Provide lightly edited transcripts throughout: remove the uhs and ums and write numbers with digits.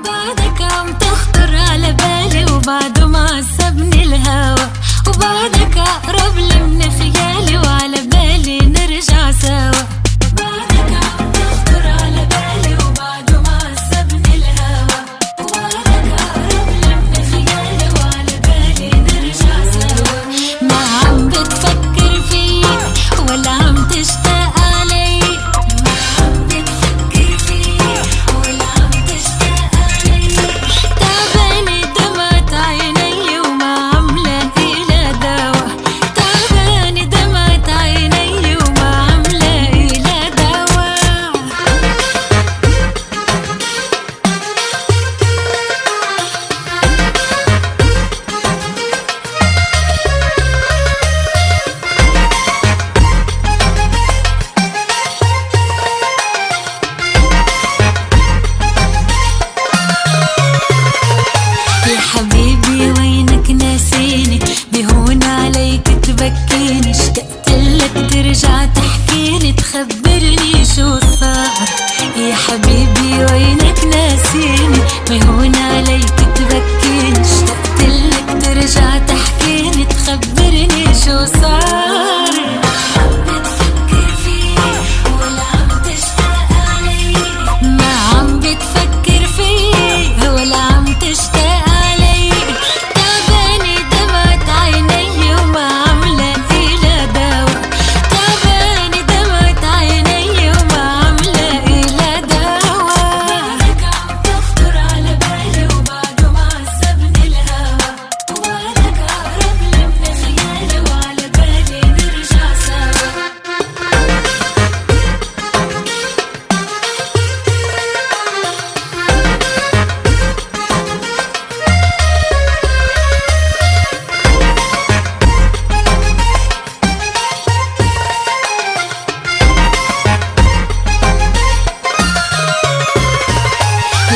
بعدك عم تخطر على بالي وبعده معصبني الهوى، وبعدك أقرب لي من خيالي وعلى بالي نرجع سوا. بعدك عم تخطر على بالي وبعده معصبني الهوى، وبعدك أقرب لي من خيالي وعلى بالي نرجع سوا. ما عم بتفكر فيي ولا عم تشتاق علي، ما عم بتفكر فيي ولا عم تشتاق علي. تعبانة دمعة عيني وما عم لاقي لها دوا، تعبانة دمعة عيني وما عم لاقي لها دوا. يا حبيبي وينك ناسيني، بهون عليك تبكيني، اشتقتلك ترجع تحكيني تخبرني شو صار. يا حبيبي وينك ناسيني، بهون عليك تبكيني، اشتقتلك ترجع تحكيني تخبرني شو صار. بتفكر فيي ولا عم تشتاق علي، ما عم بتفكر فيي ولا عم تشتاق علي. تعبانة دمعة عيني وما عم لاقي لها دوا، تعبانة دمعة عيني وما عم لاقي لها دوا. بعدك عم تخطر على بالي وبعده معصبني الهوى، وبعدك أقرب لي من خيالي وعلى بالي نرجع سوا.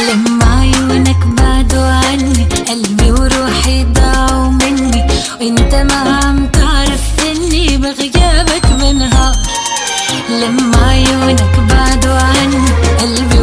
لما عيونك بعدوا عني قلبي وروحي ضاعوا مني، وانت ما عم تعرف اني بغيابك بنهار. لما عيونك بعدوا عني قلبي